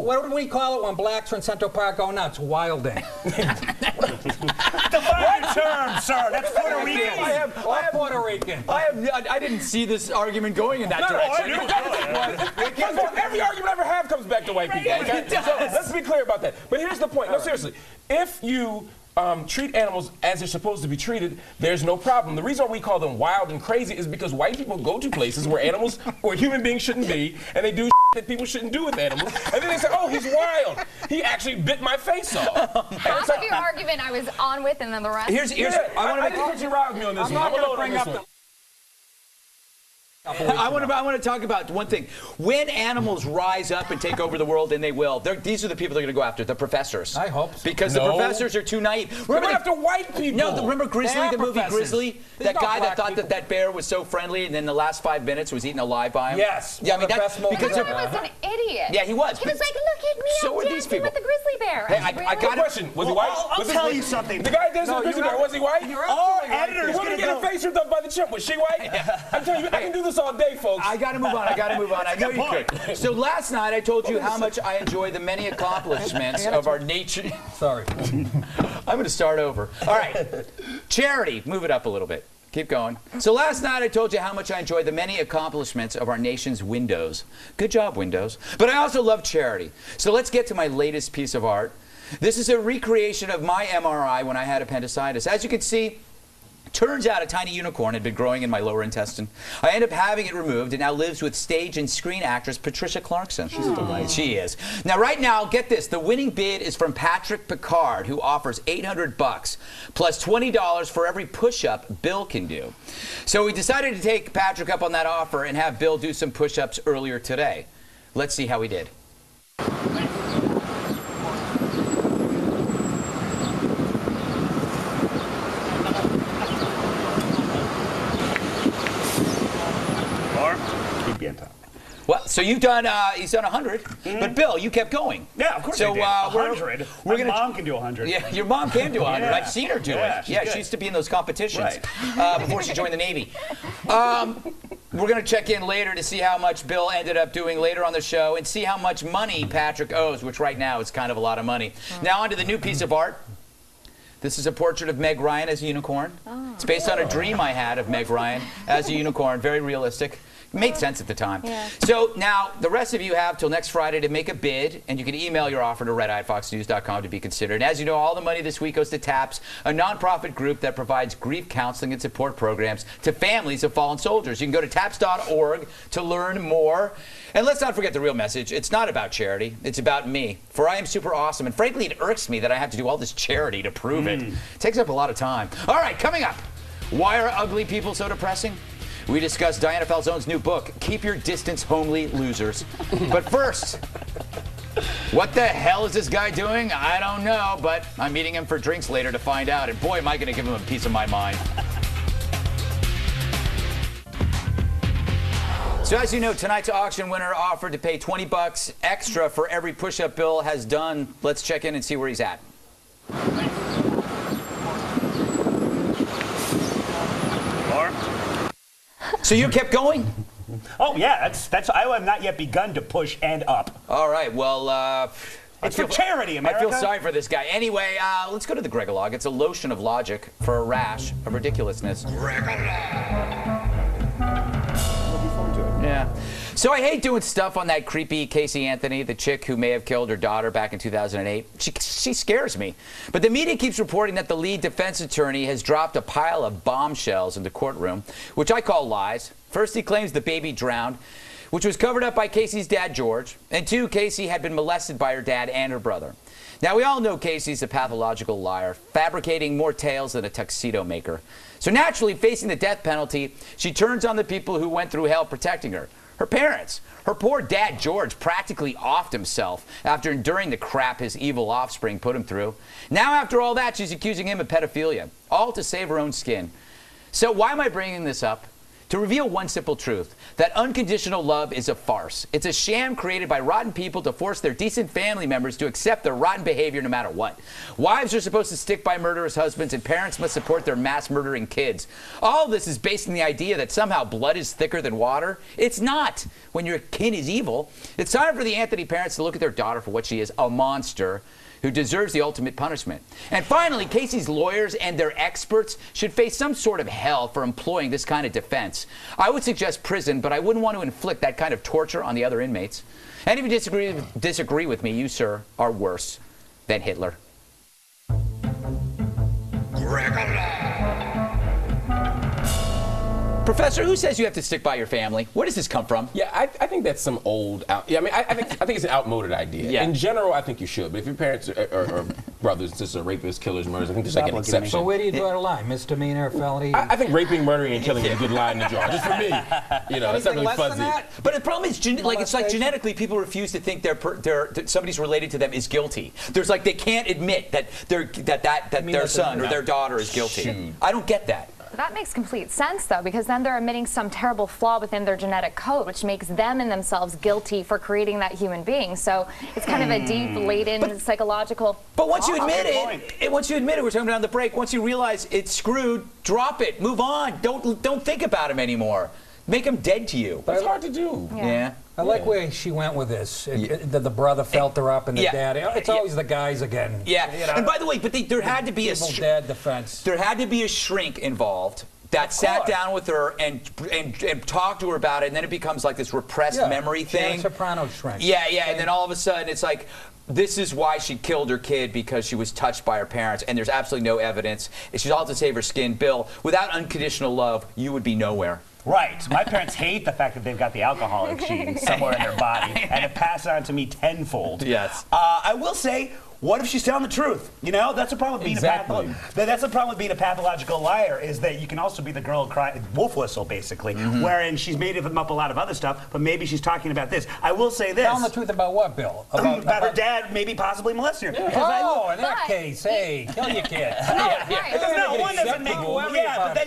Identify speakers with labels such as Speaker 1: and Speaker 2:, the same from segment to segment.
Speaker 1: What do we call it when blacks are in Central Park go nuts? Wilding.
Speaker 2: Define the term, sir. That's Puerto Rican.
Speaker 1: Puerto Rican.
Speaker 3: I didn't see this argument going in that direction.
Speaker 4: Every argument I ever have comes back to white people. Okay? So let's be clear about that. But here's the point. No, seriously. If you treat animals as they're supposed to be treated, there's no problem. The reason why we call them wild and crazy is because white people go to places where animals or human beings shouldn't be, and they do that people shouldn't do with animals. And then they say, oh, he's wild. He actually bit my face off.
Speaker 5: Half of your argument I was on with, and then the rest.
Speaker 4: I want to put you around with me on this one. I'm going to bring up the...
Speaker 3: I want to talk about one thing. When animals rise up and take over the world, and they will, these are the people they're going to go after, the professors.
Speaker 1: I hope so.
Speaker 3: Because the professors are too naive.
Speaker 4: Remember after white people.
Speaker 3: No, remember Grizzly, the movie
Speaker 1: professors.
Speaker 3: Grizzly? That guy that thought that bear was so friendly, and then the last 5 minutes was eaten alive by him?
Speaker 4: Yes.
Speaker 3: Yeah, I mean,
Speaker 1: best moments
Speaker 5: He was an idiot.
Speaker 3: Yeah, he was.
Speaker 5: He was like, look at me,
Speaker 3: So
Speaker 5: I'm
Speaker 3: were these
Speaker 5: dancing
Speaker 3: people.
Speaker 5: with the grizzly bear.
Speaker 3: Hey, I
Speaker 4: Good
Speaker 3: got it.
Speaker 4: question. Was he white?
Speaker 2: I'll tell you something.
Speaker 4: The guy dancing with the grizzly bear, was he white?
Speaker 2: Our editor's
Speaker 4: The woman
Speaker 2: going to
Speaker 4: getting
Speaker 2: go.
Speaker 4: her face ripped up by the chimp, was she white? I'm telling you, I can do this all day, folks.
Speaker 3: I got to move on. I know you could. So last night I told you how much I enjoy the many accomplishments of our nature.
Speaker 1: Sorry.
Speaker 3: I'm going to start over. All right. Charity. Move it up a little bit. Keep going. So last night I told you how much I enjoy the many accomplishments of our nation's windows. Good job, Windows. But I also love charity. So let's get to my latest piece of art. This is a recreation of my MRI when I had appendicitis. As you can see, turns out a tiny unicorn had been growing in my lower intestine. I ended up having it removed and now lives with stage and screen actress Patricia Clarkson. She's a delight. She is. Now, right now, get this. The winning bid is from Patrick Picard, who offers $800 plus $20 for every push-up Bill can do. So we decided to take Patrick up on that offer and have Bill do some push-ups earlier today. Let's see how he did. Well, so you've done, he's done 100, but Bill, you kept going.
Speaker 2: Yeah, of course
Speaker 3: so,
Speaker 2: I did. 100.
Speaker 3: My
Speaker 2: mom can do 100.
Speaker 3: Yeah, your mom can do 100. I've seen her do it. Yeah, she used to be in those competitions before she joined the Navy. We're going to check in later to see how much Bill ended up doing later on the show and see how much money Patrick owes, which right now is kind of a lot of money. Now on to the new piece of art. This is a portrait of Meg Ryan as a unicorn. It's based on a dream I had of Meg Ryan as a unicorn, very realistic. Made sense at the time. Yeah. So now the rest of you have till next Friday to make a bid, and you can email your offer to red@foxnews.com to be considered. And as you know, all the money this week goes to TAPS, a nonprofit group that provides grief counseling and support programs to families of fallen soldiers. You can go to taps.org to learn more. And let's not forget the real message. It's not about charity. It's about me. For I am super awesome. And frankly, it irks me that I have to do all this charity to prove it. It takes up a lot of time. All right, coming up. Why are ugly people so depressing? We discuss Diana Falzone's new book, Keep Your Distance, Homely Losers. But first, what the hell is this guy doing? I don't know, but I'm meeting him for drinks later to find out. And boy, am I going to give him a piece of my mind. So as you know, tonight's auction winner offered to pay $20 extra for every push-up Bill has done. Let's check in and see where he's at. So you kept going?
Speaker 2: Oh yeah, that's. I have not yet begun to push and up.
Speaker 3: All right. Well,
Speaker 2: it's for charity, America.
Speaker 3: I feel sorry for this guy. Anyway, let's go to the Gregalog. It's a lotion of logic for a rash of ridiculousness. Yeah. So I hate doing stuff on that creepy Casey Anthony, the chick who may have killed her daughter back in 2008. She scares me. But the media keeps reporting that the lead defense attorney has dropped a pile of bombshells in the courtroom, which I call lies. First, he claims the baby drowned, which was covered up by Casey's dad, George. And two, Casey had been molested by her dad and her brother. Now, we all know Casey's a pathological liar, fabricating more tales than a tuxedo maker. So naturally, facing the death penalty, she turns on the people who went through hell protecting her. Her parents. Her poor dad, George, practically offed himself after enduring the crap his evil offspring put him through. Now, after all that, she's accusing him of pedophilia, all to save her own skin. So why am I bringing this up? to reveal one simple truth, that unconditional love is a farce. It's a sham created by rotten people to force their decent family members to accept their rotten behavior no matter what. Wives are supposed to stick by murderous husbands, and parents must support their mass murdering kids. All of this is based on the idea that somehow blood is thicker than water. It's not when your kin is evil. It's time for the Anthony parents to look at their daughter for what she is, a monster who deserves the ultimate punishment. And finally, Casey's lawyers and their experts should face some sort of hell for employing this kind of defense. I would suggest prison, but I wouldn't want to inflict that kind of torture on the other inmates. And if you disagree with me, you, sir, are worse than Hitler. Professor, who says you have to stick by your family? Where does this come from?
Speaker 4: Yeah, I think that's some old. I think it's an outmoded idea.
Speaker 3: Yeah.
Speaker 4: In general, I think you should. But if your parents are brothers and sisters are rapists, killers, murderers, I think there's like an exception.
Speaker 1: So where do you draw the line? Misdemeanor, felony?
Speaker 4: I think raping, murdering, and killing is a good line to draw. Just for me, that's not really
Speaker 1: less than
Speaker 4: fuzzy.
Speaker 1: that?
Speaker 3: But the problem is, it's like genetically, people refuse to think that somebody's related to them is guilty. There's like they can't admit that their son or their daughter is guilty.
Speaker 4: Shoot.
Speaker 3: I don't get that.
Speaker 5: That makes complete sense, though, because then they're admitting some terrible flaw within their genetic code, which makes them and themselves guilty for creating that human being. So it's kind of a deep, laden, psychological.
Speaker 3: But once you admit it, we're talking about the break. Once you realize it's screwed, drop it, move on. Don't think about him anymore. Make him dead to you.
Speaker 4: But it's hard to do.
Speaker 3: Yeah.
Speaker 1: I like where she went with this. The brother felt her up and the dad. It's always the guys again.
Speaker 3: Yeah.
Speaker 1: You know,
Speaker 3: And by the way, there had to be
Speaker 1: evil dad defense.
Speaker 3: There had to be a shrink involved that sat down with her and talked to her about it, and then it becomes like this repressed memory thing.
Speaker 1: Soprano shrink.
Speaker 3: Yeah, and then all of a sudden it's like, this is why she killed her kid, because she was touched by her parents, and there's absolutely no evidence. She's all to save her skin. Bill, without unconditional love, you would be nowhere.
Speaker 2: Right. My parents hate the fact that they've got the alcoholic gene somewhere in their body, and it passed on to me tenfold.
Speaker 3: Yes.
Speaker 2: I will say, what if she's telling the truth? That's a problem with being that's a problem with being a pathological liar, is that you can also be the girl who cried, wolf whistle, basically, wherein she's made up a lot of other stuff, but maybe she's talking about this. I will say this.
Speaker 1: Telling the truth about what, Bill?
Speaker 2: About her dad maybe possibly molesting her.
Speaker 1: Oh, in that case, hey, kill your kid.
Speaker 2: No, one doesn't make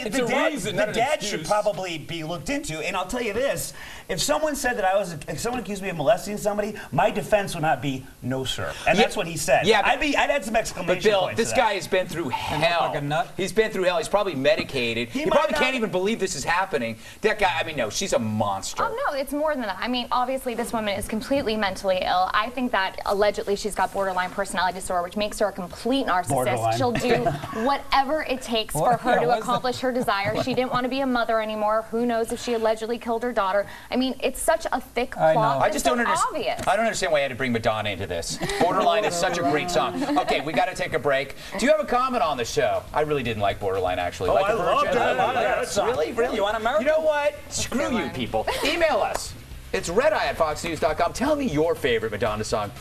Speaker 4: It's a reason, not
Speaker 2: the
Speaker 4: an
Speaker 2: dad
Speaker 4: excuse.
Speaker 2: should probably be looked into. And I'll tell you this: if someone said that if someone accused me of molesting somebody, my defense would not be no, sir. And that's what he said.
Speaker 3: Yeah,
Speaker 2: I'd add some exclamation
Speaker 3: But Bill,
Speaker 2: points
Speaker 3: this
Speaker 2: to that.
Speaker 3: guy has been through hell.
Speaker 1: like a nut?
Speaker 3: He's been through hell. He's probably medicated. He probably can't even believe this is happening. That guy, no, she's a monster.
Speaker 5: Oh, no, it's more than that. I mean, obviously, this woman is completely mentally ill. I think that allegedly she's got borderline personality disorder, which makes her a complete narcissist.
Speaker 2: Borderline.
Speaker 5: She'll do whatever it takes for her to accomplish her desire. She didn't want to be a mother anymore. Who knows if she allegedly killed her daughter? I mean, it's such a thick plot.
Speaker 3: I just don't understand.
Speaker 5: Obvious.
Speaker 3: I don't understand why I had to bring Madonna into this. Borderline is such a great song. Okay, we got to take a break. Do you have a comment on the show? I really didn't like Borderline, actually.
Speaker 2: I loved it.
Speaker 3: Really?
Speaker 1: You want American?
Speaker 3: You know what? Screw you people. Email us. It's redeye@foxnews.com. Tell me your favorite Madonna song.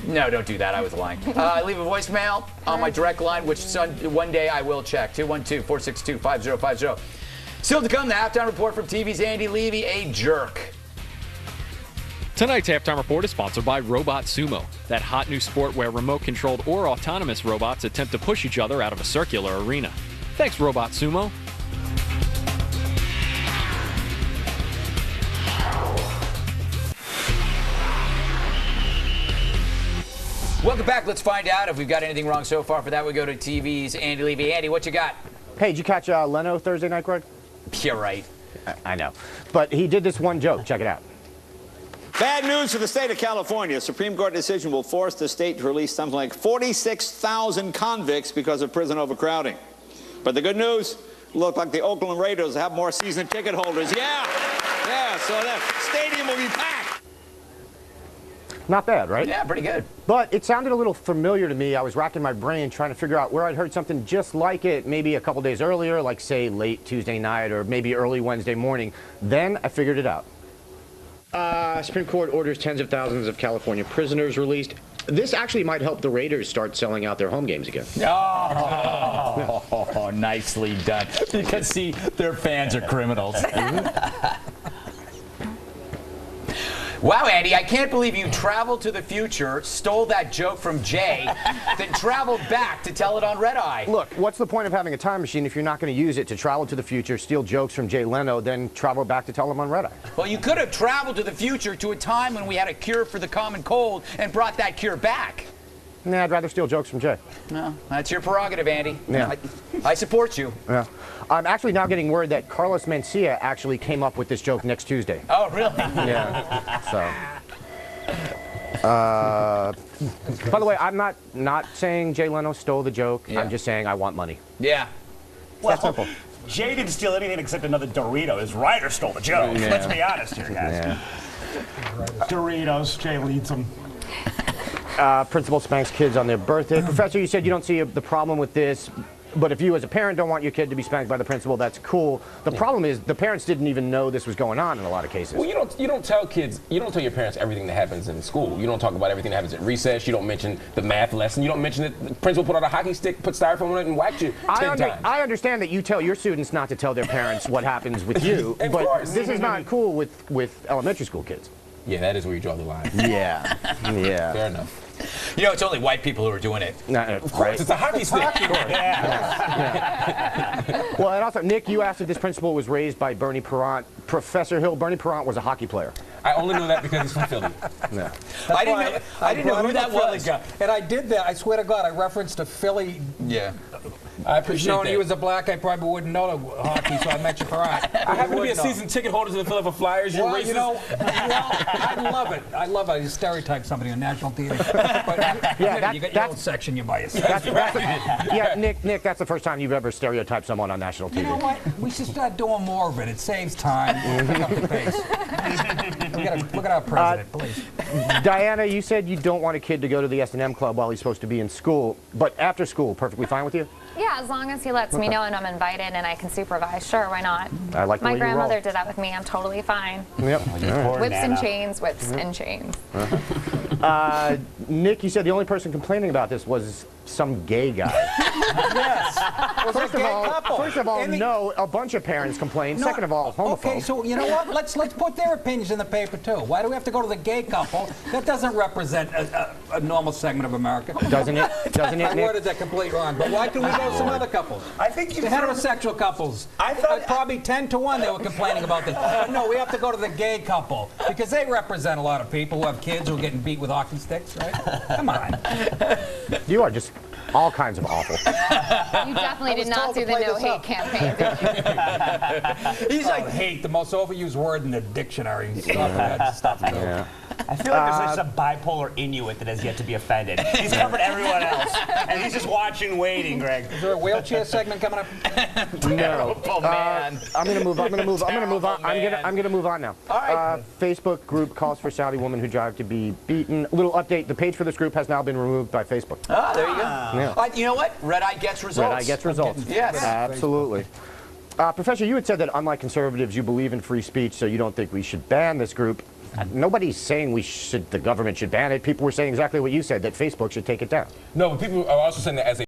Speaker 3: No, don't do that. I was lying. Leave a voicemail on my direct line, which one day I will check. 212-462-5050. Still to come, the halftime report from TV's Andy Levy, a jerk.
Speaker 6: Tonight's halftime report is sponsored by Robot Sumo, that hot new sport where remote-controlled or autonomous robots attempt to push each other out of a circular arena. Thanks, Robot Sumo.
Speaker 3: Welcome back. Let's find out if we've got anything wrong so far. For that, we go to TV's Andy Levy. Andy, what you got?
Speaker 7: Hey, did you catch Leno Thursday night, Greg?
Speaker 3: You're right.
Speaker 7: I know. But he did this one joke. Check it out.
Speaker 8: Bad news for the state of California. A Supreme Court decision will force the state to release something like 46,000 convicts because of prison overcrowding. But the good news, look like the Oakland Raiders have more season ticket holders. Yeah, so that stadium will be packed.
Speaker 7: Not bad, right?
Speaker 3: Yeah, pretty good.
Speaker 7: But it sounded a little familiar to me. I was racking my brain trying to figure out where I'd heard something just like it, maybe a couple days earlier, like say late Tuesday night or maybe early Wednesday morning. Then I figured it out. Supreme Court orders tens of thousands of California prisoners released. This actually might help the Raiders start selling out their home games again.
Speaker 3: Oh, nicely done. Because, see, their fans are criminals. Wow, Andy, I can't believe you traveled to the future, stole that joke from Jay, then traveled back to tell it on Red Eye.
Speaker 7: Look, what's the point of having a time machine if you're not going to use it to travel to the future, steal jokes from Jay Leno, then travel back to tell them on Red Eye?
Speaker 3: Well, you could have traveled to the future to a time when we had a cure for the common cold and brought that cure back.
Speaker 7: Nah, I'd rather steal jokes from Jay.
Speaker 3: No, that's your prerogative, Andy.
Speaker 7: Yeah.
Speaker 3: I support you.
Speaker 7: Yeah. I'm actually now getting word that Carlos Mencia actually came up with this joke next Tuesday.
Speaker 3: Oh, really?
Speaker 7: Yeah. So. By the way, I'm not saying Jay Leno stole the joke.
Speaker 3: Yeah.
Speaker 7: I'm just saying I want money.
Speaker 3: Yeah.
Speaker 2: Well,
Speaker 7: That's simple.
Speaker 2: Jay didn't steal anything except another Dorito. His writer stole the joke.
Speaker 7: Yeah.
Speaker 2: Let's be honest here, guys.
Speaker 7: Yeah.
Speaker 2: Doritos, Jay leads them.
Speaker 7: Principal spanks kids on their birthday. Professor, you said you don't see the problem with this, but if you as a parent don't want your kid to be spanked by the principal, that's cool. The problem is the parents didn't even know this was going on in a lot of cases.
Speaker 4: Well, you don't tell your parents everything that happens in school. You don't talk about everything that happens at recess. You don't mention the math lesson. You don't mention that the principal put out a hockey stick, put styrofoam on it, and whacked you 10 times.
Speaker 7: I understand that you tell your students not to tell their parents what happens with you,
Speaker 4: Of
Speaker 7: but
Speaker 4: course.
Speaker 7: this is not cool with elementary school kids.
Speaker 4: Yeah, that is where you draw the line.
Speaker 7: Yeah. Yeah.
Speaker 4: Fair enough.
Speaker 3: You know, it's only white people who are doing it.
Speaker 7: Of
Speaker 4: course, it's a hockey stick.
Speaker 7: Well, and also, Nick, you asked if this principal was raised by Bernie Perrant. Professor Hill, Bernie Perrant was a hockey player.
Speaker 4: I only know that because he's from Philly.
Speaker 7: Yeah.
Speaker 3: I didn't know who that was.
Speaker 1: Guy. And I did that. I swear to God, I referenced a Philly.
Speaker 3: Yeah.
Speaker 4: I appreciate
Speaker 1: Knowing
Speaker 4: that.
Speaker 1: he was a black guy, probably wouldn't know hockey, so I mentioned Perrant.
Speaker 4: I happen to be a season ticket holder to the Philadelphia Flyers. You're
Speaker 1: Well,
Speaker 4: racist.
Speaker 1: you know, I love it. I love it. You stereotype somebody on national TV. But you got your own section you buy yourself.
Speaker 7: Yeah, Nick, that's the first time you've ever stereotyped someone on national TV.
Speaker 1: You know what? We should start doing more of it. It saves time. Pick up the pace. Look at our president, please.
Speaker 7: Diana, you said you don't want a kid to go to the S&M club while he's supposed to be in school, but after school, perfectly fine with you?
Speaker 5: Yeah, as long as he lets me know and I'm invited and I can supervise, sure, why not?
Speaker 7: I like the way
Speaker 5: My
Speaker 7: you
Speaker 5: grandmother
Speaker 7: roll.
Speaker 5: did that with me. I'm totally fine.
Speaker 7: Yep.
Speaker 5: Whips and chains, whips and chains.
Speaker 7: Nick, you said the only person complaining about this was some gay guy.
Speaker 1: Yes.
Speaker 7: First of all, no, a bunch of parents complained. Second of all, homophobes.
Speaker 1: Okay, so you know what? Let's put their opinions in the paper too. Why do we have to go to the gay couple? That doesn't represent a normal segment of America.
Speaker 7: Doesn't it? Doesn't it,
Speaker 1: I
Speaker 7: Nick?
Speaker 1: worded that completely wrong. But why can we go to some other couples?
Speaker 2: I think you
Speaker 1: The heterosexual couples.
Speaker 2: I thought-
Speaker 1: probably 10 to 1 they were complaining about this. But no, we have to go to the gay couple because they represent a lot of people who have kids who are getting beat with hockey sticks, right? Come on.
Speaker 7: You are just all kinds of awful.
Speaker 5: You definitely did not
Speaker 1: told
Speaker 5: do
Speaker 1: to
Speaker 5: the
Speaker 1: play
Speaker 5: no
Speaker 1: this
Speaker 5: hate
Speaker 1: up.
Speaker 5: campaign.
Speaker 1: He's like hate, the most overused word in the dictionary. Stuff.
Speaker 7: Yeah.
Speaker 2: I feel like there's just a bipolar Inuit that has yet to be offended. He's covered everyone else, and he's just watching, waiting, Greg.
Speaker 1: Is there a wheelchair segment coming up?
Speaker 7: No.
Speaker 3: Oh, man.
Speaker 7: I'm gonna move on. I'm gonna move on now.
Speaker 3: All right.
Speaker 7: Facebook group calls for Saudi woman who drive to be beaten. A little update: the page for this group has now been removed by Facebook.
Speaker 3: Ah, there you go.
Speaker 7: Yeah.
Speaker 3: You know what? Red Eye gets results.
Speaker 7: Red Eye gets results.
Speaker 3: Yes.
Speaker 7: Absolutely. Professor, you had said that unlike conservatives, you believe in free speech, so you don't think we should ban this group. Nobody's saying the government should ban it. People were saying exactly what you said, that Facebook should take it down.
Speaker 4: No, but people are also saying that as a